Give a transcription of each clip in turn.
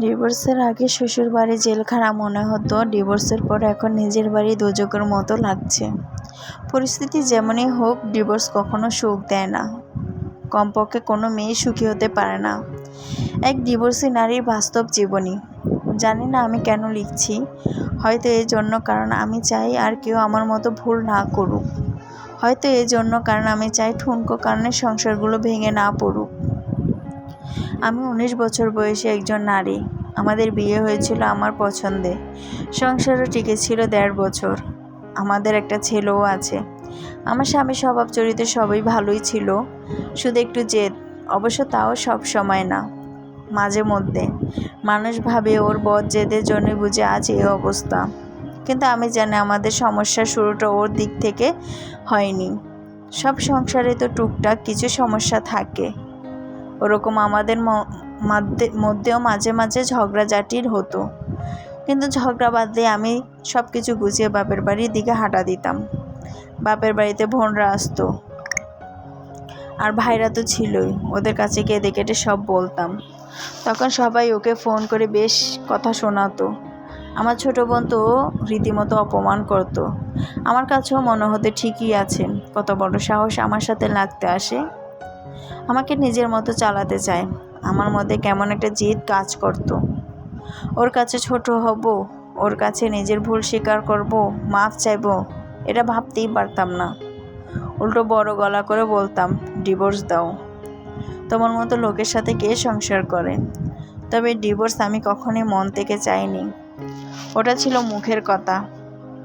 ডিভোর্সের আগে শ্বশুর বাড়ি জেলখানা মনে হতো, ডিভোর্সের পর এখন নিজের বাড়ি দোজখের মতো লাগছে। পরিস্থিতি যেমনই হোক, ডিভোর্স কখনো সুখ দেয় না। কমপক্ষে কোনো মেয়ে সুখী হতে পারে না। এক ডিভোর্সি নারীর বাস্তব জীবনী। জানি না আমি কেন লিখছি, হয়তো এই জন্য কারণ আমি চাই আর কেউ আমার মতো ভুল না করুক, হয়তো এই জন্য কারণ আমি চাই ঠুনকো কারণে সংসারগুলো ভেঙে না পড়ুক। আমি 19 বছর বয়সী একজন নারী। আমাদের বিয়ে হয়েছিল আমার পছন্দে। সংসারও টিকেছিল 1.5 বছর। আমাদের একটা ছেলেও আছে। আমার স্বামী স্বভাব চরিত্র সবই ভালোই ছিল, শুধু একটু জেদ। অবশ্য তাও সব সময় না, মাঝে মধ্যে। মানুষ ভাবে ওর বদ জেদের জন্য বুঝে আজ এই অবস্থা, কিন্তু আমি জানি আমাদের সমস্যার শুরুটা ওর দিক থেকে হয়নি। সব সংসারে তো টুকটাক কিছু সমস্যা থাকে, ওরকম আমাদের মধ্যেও মাঝে মাঝে ঝগড়াঝাটির হতো, কিন্তু ঝগড়া বাদ দিয়ে আমি সব কিছু গুছিয়ে বাপের বাড়ির দিকে হাঁটা দিতাম। বাপের বাড়িতে বোনরা আসতো, আর ভাইরা তো ছিলই, ওদের কাছে কেঁদে কেটে সব বলতাম। তখন সবাই ওকে ফোন করে বেশ কথা শোনাতো। আমার ছোট বোন তো রীতিমতো অপমান করতো। আমার কাছেও মনে হতে ঠিকই আছে, কত বড় সাহস আমার সাথে লাগতে আসে, আমাকে নিজের মতো চালাতে চায়। আমার মধ্যে কেমন একটা জিদ কাজ করত। ওর কাছে ছোট হব, ওর কাছে নিজের ভুল স্বীকার করব, মাফ চাইব, এটা ভাবতেই পারতাম না। উল্টো বড় গলা করে বলতাম, ডিভোর্স দাও, তোমার মতো লোকের সাথে কে সংসার করে। তবে ডিভোর্স আমি কখনোই মন থেকে চাইনি, ওটা ছিল মুখের কথা।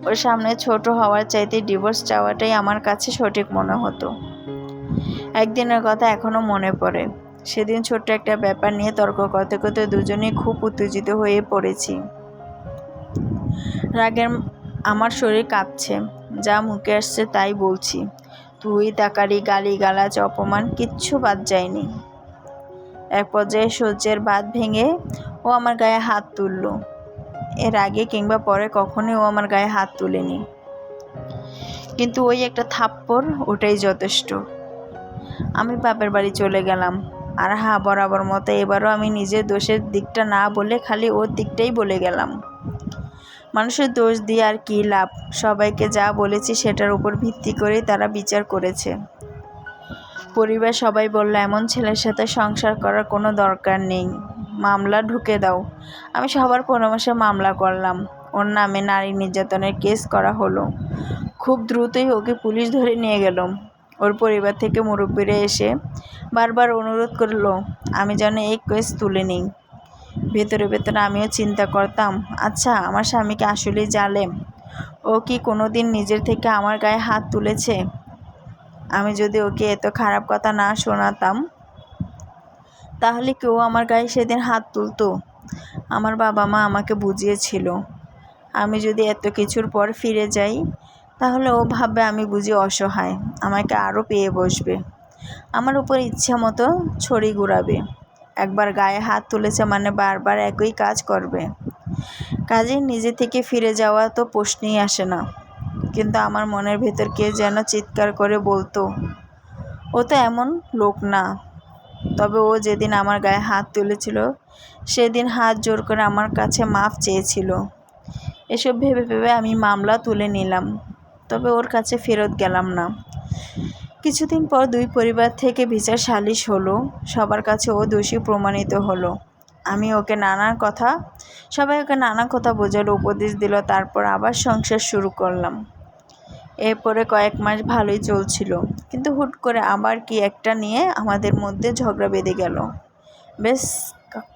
ওর সামনে ছোট হওয়ার চাইতে ডিভোর্স চাওয়াটাই আমার কাছে সঠিক মনে হতো। একদিনের কথা এখনো মনে পড়ে। সেদিন ছোট্ট একটা ব্যাপার নিয়ে তর্ক করতে করতে দুজনেই খুব উত্তেজিত হয়ে পড়েছি। রাগের আমার শরীর কাঁপছে, যা মুখে আসছে তাই বলছি। তুই তাকারি, গালিগালাজ, অপমান কিচ্ছু বাদ যায়নি। এক পর্যায়ে সহ্যের বাঁধ ভেঙে ও আমার গায়ে হাত তুলল। এর আগে কিংবা পরে কখনোই ও আমার গায়ে হাত তুলেনি, কিন্তু ওই একটা থাপ্পড়, ওটাই যথেষ্ট। আমি বাপের বাড়ি চলে গেলাম। আর বরাবর মতো এবারও আমি নিজের দোষের দিকটা না বলে খালি ওর দিকটাই বলে গেলাম। মানুষের দোষ দিয়ে আর কী লাভ? সবাইকে যা বলেছি সেটার উপর ভিত্তি করেই তারা বিচার করেছে। পরিবার সবাই বলল, এমন ছেলের সাথে সংসার করার কোনো দরকার নেই, মামলা ঢুকে দাও। আমি সবার পরামর্শে মামলা করলাম। ওর নামে নারী নির্যাতনের কেস করা হলো। খুব দ্রুতই ওকে পুলিশ ধরে নিয়ে গেল। ওর পরিবার থেকে মুরব্বীরা এসে বারবার অনুরোধ করলো আমি যেন এই কেস তুলে নিই। ভেতরে ভেতরে আমিও চিন্তা করতাম, আচ্ছা আমার স্বামীকে আসলেই জালেম? ও কি কোনোদিন নিজের থেকে আমার গায়ে হাত তুলেছে? আমি যদি ওকে এত খারাপ কথা না শোনাতাম, তাহলে কেউ আমার গায়ে সেদিন হাত তুলতো? আমার বাবা মা আমাকে বুঝিয়েছিল, আমি যদি এত কিছুর পর ফিরে যাই, তাহলে ও ভাববে আমি বুঝি অসহায়, আমাকে আরও পেয়ে বসবে, আমার উপর ইচ্ছা মতো ছড়ি ঘুরাবে। একবার গায়ে হাত তুলেছে মানে বারবার একই কাজ করবে। কাজেই নিজে থেকে ফিরে যাওয়া তো প্রশ্নই আসে না। কিন্তু আমার মনের ভেতর কে যেন চিৎকার করে বলতো, ও তো এমন লোক না। তবে ও যেদিন আমার গায়ে হাত তুলেছিল, সেদিন হাত জোর করে আমার কাছে মাফ চেয়েছিল। এসব ভেবে ভেবে আমি মামলা তুলে নিলাম, তবে ওর কাছে ফেরত গেলাম না। কিছুদিন পর দুই পরিবার থেকে বিচার সালিশ হলো। সবার কাছে ও দোষী প্রমাণিত হলো। সবাই ওকে নানা কথা বোঝালো, উপদেশ দিল, তারপর আবার সংসার শুরু করলাম। এরপরে কয়েক মাস ভালোই চলছিল, কিন্তু হুট করে আবার কি একটা নিয়ে আমাদের মধ্যে ঝগড়া বেঁধে গেল। বেশ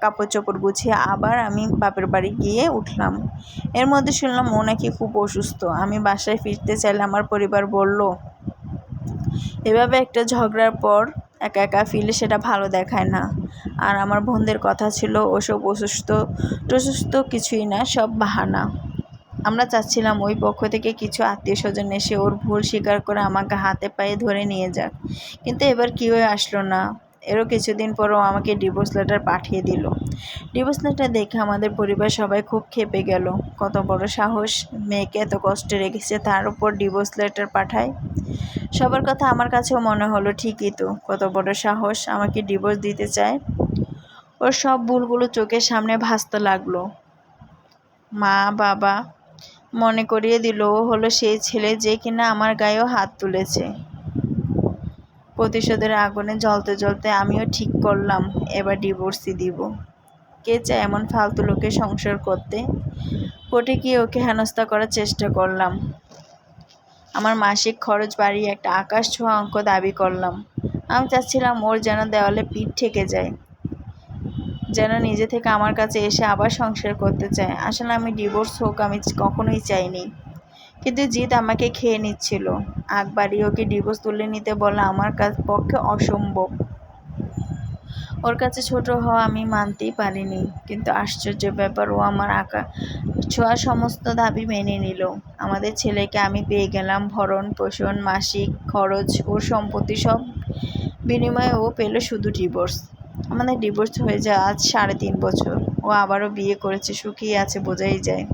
কাপড় চোপড় গুছিয়ে আবার আমি বাপের বাড়ি গিয়ে উঠলাম। এর মধ্যে শুনলাম ও নাকি খুব অসুস্থ। আমি বাসায় ফিরতে চাইলে আমার পরিবার বলল, এভাবে একটা ঝগড়ার পর একা একা ফিরলে সেটা ভালো দেখায় না। আর আমার বোনদের কথা ছিল, ওসব অসুস্থ কিছুই না, সব বাহানা। আমরা চাচ্ছিলাম ওই পক্ষ থেকে কিছু আত্মীয় স্বজন এসে ওর ভুল স্বীকার করে আমাকে হাতে পায়ে ধরে নিয়ে যাক, কিন্তু এবার কেউই আসলো না। এরও কিছুদিন পরও আমাকে ডিভোর্স লেটার পাঠিয়ে দিল। ডিভোর্স লেটার দেখে আমাদের পরিবার সবাই খুব ক্ষেপে গেল। কত বড় সাহস, মেয়েকে এত কষ্টে রেখেছে তার উপর ডিভোর্স লেটার পাঠায়। সবার কথা আমার কাছেও মনে হলো, ঠিকই তো, কত বড় সাহস, আমাকে ডিভোর্স দিতে চায়। ওর সব ভুলগুলো চোখের সামনে ভাসতে লাগলো। মা বাবা মনে করিয়ে দিল ও হলো সেই ছেলে যে কিনা আমার গায়েও হাত তুলেছে। প্রতিশোধের আগুনে জ্বলতে জ্বলতে আমিও ঠিক করলাম এবার ডিভোর্সই দিব। কে চায় এমন ফালতু লোকের সংসার করতে? কোর্টে গিয়ে ওকে হেনস্থা করার চেষ্টা করলাম। আমার মাসিক খরচ বাড়িয়ে একটা আকাশ ছোঁয়া অঙ্ক দাবি করলাম। আমি চাচ্ছিলাম ওর যেন দেওয়ালে পিঠ ঠেকে যায়, যেন নিজে থেকে আমার কাছে এসে আবার সংসার করতে চায়। আসলে আমি ডিভোর্স হোক আমি কখনোই চাইনি, কিন্তু জিদ আমাকে খেয়ে নিচ্ছিল। আগ বাড়িয়ে ওকে ডিভোর্স তুলে নিতে বলা আমার পক্ষে অসম্ভব। ওর কাছে ছোট হওয়া আমি মানতেই পারিনি, কিন্তু আশ্চর্য ব্যাপার ও আমার ছোঁয়া সমস্ত দাবি মেনে নিল। আমাদের ছেলেকে আমি পেয়ে গেলাম, ভরণ পোষণ মাসিক খরচ ওর সম্পত্তি সব বিনিময়ে ও পেল শুধু ডিভোর্স। আমাদের ডিভোর্স হয়ে যায় আজ 3.5 বছর। ও আবারও বিয়ে করেছে, সুখী আছে বোঝাই যায়।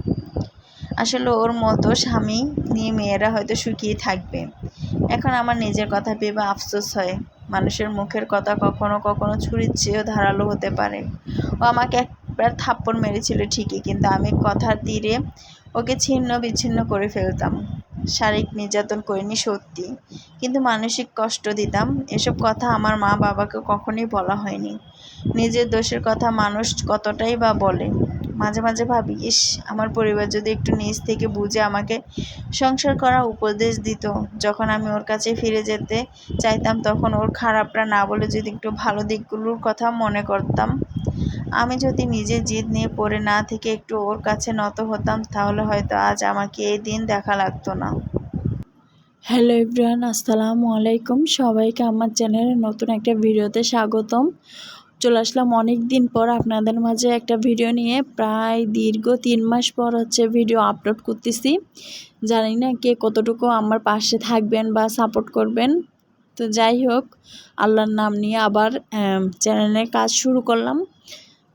আসলে ওর মতো স্বামী নিয়ে মেয়েরা হয়তো সুখী থাকবে। এখন আমার নিজের কথা ভেবে আফসোস হয়। মানুষের মুখের কথা কখনো কখনো ছুরির চেয়েও ধারালো হতে পারে। ও আমাকে একবার থাপ্পড় মেরেছিল ঠিকই, কিন্তু আমি কথার তীরে ওকে ছিন্ন বিচ্ছিন্ন করে ফেলতাম। শারীরিক নির্যাতন করিনি সত্যি, কিন্তু মানসিক কষ্ট দিতাম। এসব কথা আমার মা বাবাকে কখনোই বলা হয়নি। নিজের দোষের কথা মানুষ কতটাই বা বলে। মাঝে মাঝে ভাবি, ইস, আমার পরিবার যদি একটু নিজ থেকে বুঝে আমাকে সংসার করার উপদেশ দিত। যখন আমি ওর কাছে ফিরে যেতে চাইতাম তখন ওর খারাপটা না বলে যদি একটু ভালো দিকগুলোর কথা মনে করতাম। আমি যদি নিজে জিদ নিয়ে পড়ে না থেকে একটু ওর কাছে নত হতাম, তাহলে হয়তো আজ আমাকে এই দিন দেখা লাগতো না। হ্যালো এভরিওয়ান, আসসালামু আলাইকুম। সবাইকে আমার চ্যানেলের নতুন একটা ভিডিওতে স্বাগতম। চলে আসলাম অনেক দিন পর আপনাদের মাঝে একটা ভিডিও নিয়ে। প্রায় দীর্ঘ 3 মাস পর ভিডিও আপলোড করতেছি। জানি না কে কতটুকু আমার পাশে থাকবেন বা সাপোর্ট করবেন। তো যাই হোক, আল্লাহর নাম নিয়ে আবার চ্যানেলে কাজ শুরু করলাম।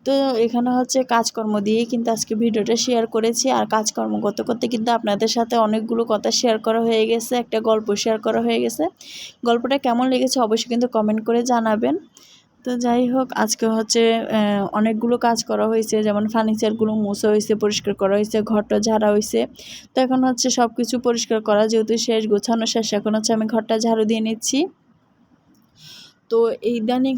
তো এখানে কাজকর্ম দিয়ে কিন্তু আজকে ভিডিওটা শেয়ার করেছি। আর কাজকর্ম করতে করতে কিন্তু আপনাদের সাথে অনেকগুলো কথা শেয়ার করা হয়ে গেছে, একটা গল্প শেয়ার করা হয়ে গেছে। গল্পটা কেমন লেগেছে অবশ্যই কিন্তু কমেন্ট করে জানাবেন। তো যাই হোক, আজকে অনেকগুলো কাজ করা হয়েছে, যেমন ফার্নিচারগুলো মোছা হয়েছে, পরিষ্কার করা হয়েছে, ঘরটা ঝাড়া হয়েছে। তো এখন সব কিছু পরিষ্কার করা যেহেতু শেষ, গোছানো শেষ, এখন আমি ঘরটা ঝাড়ু দিয়ে নিচ্ছি। তো ইদানিং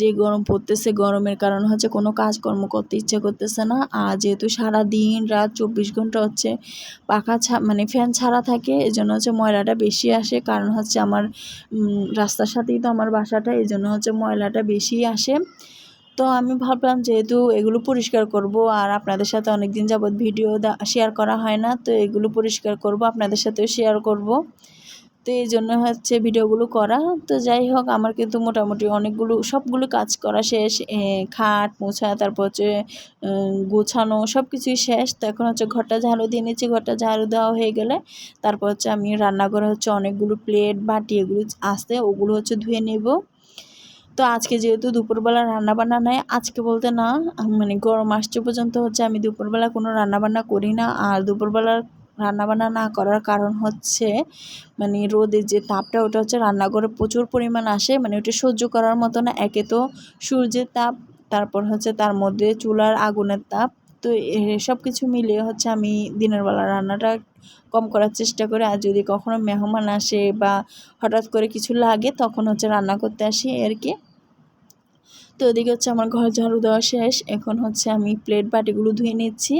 যে গরম পড়তেছে, গরমের কারণে কোনো কাজকর্ম করতে ইচ্ছে করতেছে না। আর যেহেতু সারাদিন রাত 24 ঘন্টা পাখা মানে ফ্যান ছাড়া থাকে, এই জন্য ময়লাটা বেশি আসে। কারণ আমার রাস্তার সাথেই তো আমার বাসাটা, এই জন্য ময়লাটা বেশি আসে। তো আমি ভাবলাম যেহেতু এগুলো পরিষ্কার করব, আর আপনাদের সাথে অনেক দিন যাবৎ ভিডিও শেয়ার করা হয় না, তো এগুলো পরিষ্কার করব, আপনাদের সাথেও শেয়ার করব। তো এই জন্য ভিডিওগুলো করা। তো যাই হোক, আমার কিন্তু মোটামুটি সবগুলো কাজ করা শেষ। খাট মোছা, তারপর গোছানো সব কিছুই শেষ। তো এখন ঘরটা ঝাড়ু দিয়ে নিচ্ছি। ঘরটা ঝাড়ু দেওয়া হয়ে গেলে তারপর আমি রান্নাঘরে অনেকগুলো প্লেট বাটি এগুলো আসতে ওগুলো ধুয়ে নেব। তো আজকে যেহেতু দুপুরবেলা রান্নাবান্না নেই, আজকে বলতে না, মানে গরম আসছে পর্যন্ত আমি দুপুরবেলা কোনো রান্নাবান্না করি না। আর দুপুরবেলা রান্নাবান্না না করার কারণ মানে রোদের যে তাপটা ওটা রান্নাঘরে প্রচুর পরিমাণ আসে, মানে ওটা সহ্য করার মতো না। একে তো সূর্যের তাপ, তারপর তার মধ্যে চুলার আগুনের তাপ। তো সব কিছু মিলিয়ে আমি দিনের বেলা রান্নাটা কম করার চেষ্টা করি। আর যদি কখনো মেহমান আসে বা হঠাৎ করে কিছু লাগে তখন রান্না করতে আসি আর কি। তো ওদিকে আমার ঘর ঝাড়ু দেওয়া শেষ। এখন আমি প্লেট বাটিগুলো ধুয়ে নিচ্ছি।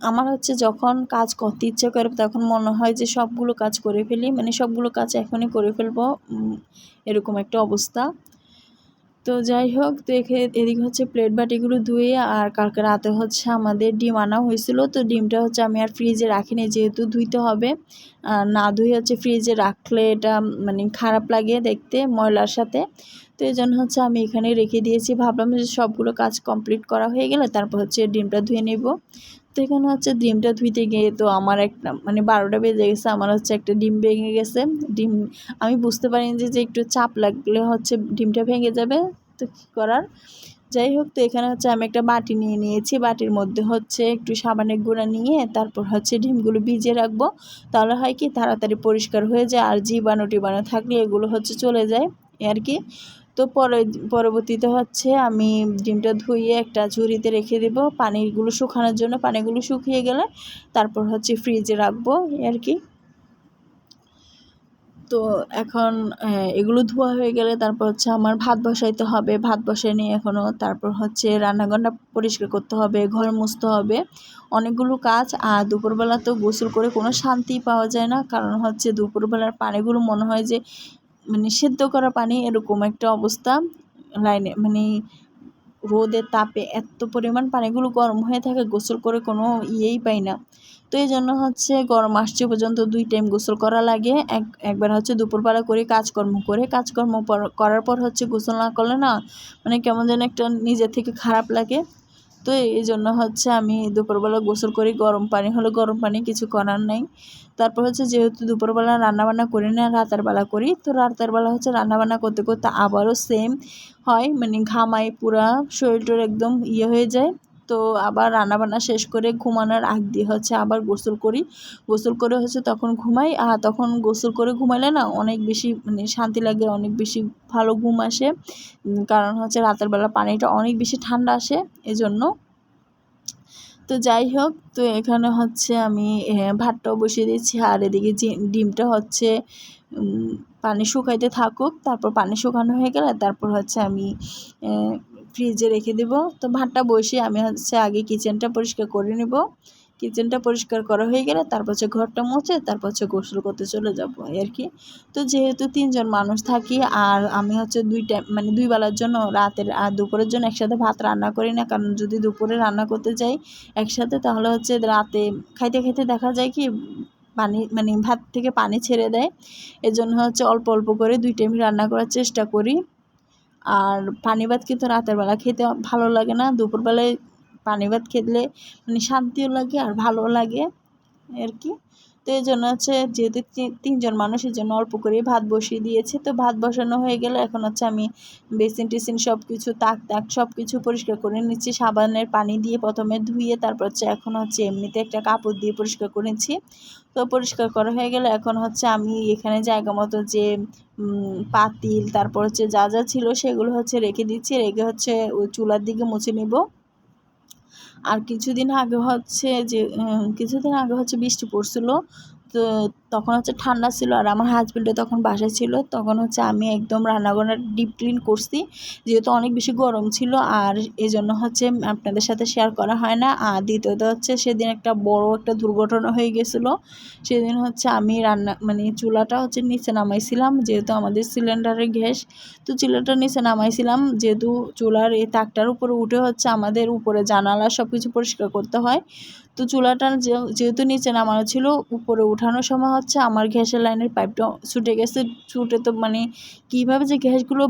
আমার যখন কাজ করতে ইচ্ছে করে তখন মনে হয় যে সবগুলো কাজ করে ফেলি, মানে সবগুলো কাজ এখনই করে ফেলবো, এরকম একটা অবস্থা। তো যাই হোক, তো এদিকে প্লেট বাটিগুলো ধুয়ে, আর কালকে রাতে আমাদের ডিম আনা হয়েছিল। তো ডিমটা আমি আর ফ্রিজে রাখিনি, যেহেতু ধুইতে হবে। না ধুয়ে ফ্রিজে রাখলে এটা মানে খারাপ লাগে দেখতে ময়লার সাথে। তো এই জন্য আমি এখানে রেখে দিয়েছি। ভাবলাম যে সবগুলো কাজ কমপ্লিট করা হয়ে গেলে তারপর ডিমটা ধুয়ে নেব। তো এখানে ডিমটা ধুইতে গিয়ে তো আমার একটা মানে 12টা বেজে গেছে। আমার একটা ডিম ভেঙে গেছে। ডিম আমি বুঝতে পারিনি যে একটু চাপ লাগলে ডিমটা ভেঙে যাবে। তো কী করার, যাই হোক, তো এখানে আমি একটা বাটি নিয়ে নিয়েছি। বাটির মধ্যে একটু সাবানের গুঁড়া নিয়ে তারপর ডিমগুলো ভিজিয়ে রাখবো। তাহলে হয় কি তাড়াতাড়ি পরিষ্কার হয়ে যায়, আর জীবাণু টিবাণু থাকলে এগুলো চলে যায় আর কি। তো পরবর্তীতে হচ্ছে আমি ডিমটা ধুয়ে একটা ঝুড়িতে রেখে দেব পানিগুলো শুকানোর জন্য। পানিগুলো শুকিয়ে গেলে তারপর হচ্ছে ফ্রিজে রাখবো আর কি। তো এখন এগুলো ধোয়া হয়ে গেলে তারপর হচ্ছে আমার ভাত বসাইতে হবে। ভাত বসাই নিয়ে এখনও। তারপর হচ্ছে রান্নাঘরটা পরিষ্কার করতে হবে, ঘর মুছতে হবে, অনেকগুলো কাজ। আর দুপুরবেলা তো গোসল করে কোনো শান্তি পাওয়া যায় না, কারণ হচ্ছে দুপুরবেলার পানিগুলো মনে হয় যে মানে সেদ্ধ করা পানি, এরকম একটা অবস্থা। লাইনে মানে রোদের তাপে এত পরিমাণ পানিগুলো গরম হয়ে থাকে, গোসল করে কোনো ইয়েই পাই না। তো এই জন্য হচ্ছে গরম আসছে পর্যন্ত 2 টাইম গোসল করা লাগে। একবার হচ্ছে দুপুরবেলা করে কাজকর্ম করার পর হচ্ছে গোসল না করলে না মানে কেমন যেন একটা নিজের থেকে খারাপ লাগে। তো এই জন্য হচ্ছে আমি দুপুরবেলা গোসল করি, গরম পানি হলে গরম পানি, কিছু করার নাই। তারপর হচ্ছে যেহেতু দুপুরবেলা রান্নাবান্না করি না, রাতের বেলা করি, তো রাতের বেলা হচ্ছে রান্নাবান্না করতে করতে আবারও সেম হয়, মানে ঘামাই, পুরা শরীরটার একদম ইয়ে হয়ে যায়। তো আবার রান্নাবান্না শেষ করে ঘুমানোর আগ দিয়ে হচ্ছে আবার গোসল করি। গোসল করে হচ্ছে তখন ঘুমাই। আর তখন গোসল করে ঘুমাইলে না অনেক বেশি মানে শান্তি লাগে, অনেক বেশি ভালো ঘুম আসে। কারণ হচ্ছে রাতের বেলা পানিটা অনেক বেশি ঠান্ডা আসে এজন্য। তো যাই হোক, তো এখানে হচ্ছে আমি ভাতটাও বসিয়ে দিচ্ছি, আর এদিকে ডিমটা হচ্ছে পানি শুকাইতে থাকুক। তারপর পানি শুকানো হয়ে গেলে তারপর হচ্ছে আমি ফ্রিজে রেখে দেব। তো ভাতটা বসিয়ে আমি হচ্ছে আগে কিচেনটা পরিষ্কার করে নেব। কিচেনটা পরিষ্কার করা হয়ে গেলে তারপর হচ্ছে ঘরটা মুছে তারপর হচ্ছে গোসল করতে চলে যাব আর কি। তো যেহেতু 3 জন মানুষ থাকি, আর আমি হচ্ছে 2 টাইম মানে 2 বেলার জন্য, রাতের আর দুপুরের জন্য একসাথে ভাত রান্না করি না। কারণ যদি দুপুরে রান্না করতে যাই একসাথে, তাহলে হচ্ছে রাতে খাইতে খাইতে দেখা যায় কি পানি মানে ভাত থেকে পানি ছেড়ে দেয়। এজন্য হচ্ছে অল্প অল্প করে 2 টাইম রান্না করার চেষ্টা করি। আর পানি ভাত কিন্তু রাতের বেলা খেতে ভালো লাগে না, দুপুরবেলায় পানি ভাত খেলে মানে শান্তিও লাগে আর ভালোও লাগে আর কি। তো এই জন্য হচ্ছে যেহেতু 3 জন মানুষের জন্য অল্প করে ভাত বসিয়ে দিয়েছি। তো ভাত বসানো হয়ে গেলে এখন হচ্ছে আমি বেসিন টেসিন সব কিছু তাক সব কিছু পরিষ্কার করে নিচ্ছি সাবানের পানি দিয়ে, প্রথমে ধুয়ে তারপর হচ্ছে এখন হচ্ছে এমনিতে একটা কাপড় দিয়ে পরিষ্কার করে নিচ্ছি। তো পরিষ্কার করা হয়ে গেলে এখন হচ্ছে আমি এখানে জায়গা মতো যে পাতিল তারপর হচ্ছে যা যা ছিল সেগুলো হচ্ছে রেখে দিচ্ছি। রেখে হচ্ছে ওই চুলার দিকে মুছে নেব। আর কিছুদিন আগে হচ্ছে বৃষ্টি পড়ছিল। তো তখন হচ্ছে ঠান্ডা ছিল, আর আমার হাজব্যান্ডও তখন বাসায় ছিল। তখন হচ্ছে আমি একদম রান্নাঘরটা ডিপ ক্লিন করছি, যেহেতু অনেক বেশি গরম ছিল। আর এই জন্য হচ্ছে আপনাদের সাথে শেয়ার করা হয় না। আর দ্বিতীয়ত হচ্ছে সেদিন একটা বড় একটা দুর্ঘটনা হয়ে গেছিলো। সেদিন হচ্ছে আমি মানে চুলাটা হচ্ছে নিচে নামাইছিলাম, যেহেতু আমাদের সিলিন্ডারের গ্যাস। তো চুলাটা নিচে নামাইছিলাম, যেহেতু চুলার এই তাকটার উপরে উঠে হচ্ছে আমাদের উপরে জানালা সব কিছু পরিষ্কার করতে হয়। তো চুলাটা যেহেতু নিচে নামানো ছিল, উপরে উঠানোর সময় হচ্ছে আমার গ্যাসের লাইনের পাইপটা ছুটে গেছে। ছুটে তো মানে কীভাবে যে গ্যাসগুলো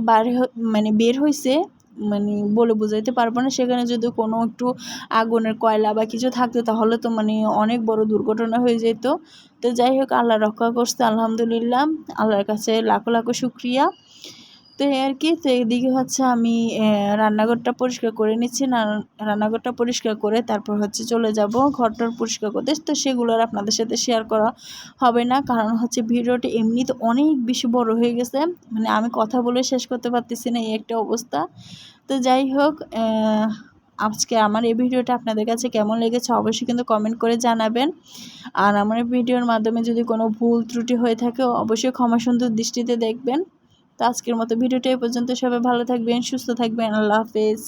মানে বের হয়েছে মানে বলে বোঝাইতে পারবো না। সেখানে যদি কোনো একটু আগুনের কয়লা বা কিছু থাকতো তাহলে তো মানে অনেক বড় দুর্ঘটনা হয়ে যেত। তো যাই হোক, আল্লাহ রক্ষা করছে আলহামদুলিল্লাহ, আল্লাহর কাছে লাখো লাখো শুক্রিয়া। তো এই আর কি। তো এদিকে হচ্ছে আমি রান্নাঘরটা পরিষ্কার করে নিচ্ছি। রান্নাঘরটা পরিষ্কার করে তারপর হচ্ছে চলে যাব ঘরটার পরিষ্কার করতে। তো সেগুলো আর আপনাদের সাথে শেয়ার করা হবে না, কারণ হচ্ছে ভিডিওটি এমনিতে অনেক বেশি বড় হয়ে গেছে, মানে আমি কথা বলে শেষ করতে পারতেছি না, এই একটা অবস্থা। তো যাই হোক, আজকে আমার এই ভিডিওটা আপনাদের কাছে কেমন লেগেছে অবশ্যই কিন্তু কমেন্ট করে জানাবেন। আর আমার এই ভিডিওর মাধ্যমে যদি কোনো ভুল ত্রুটি হয়ে থাকে অবশ্যই ক্ষমা সুন্দর দৃষ্টিতে দেখবেন। তো আজকের মতো ভিডিওটা এই পর্যন্ত। সবাই ভালো থাকবেন, সুস্থ থাকবেন। আল্লাহ হাফেজ।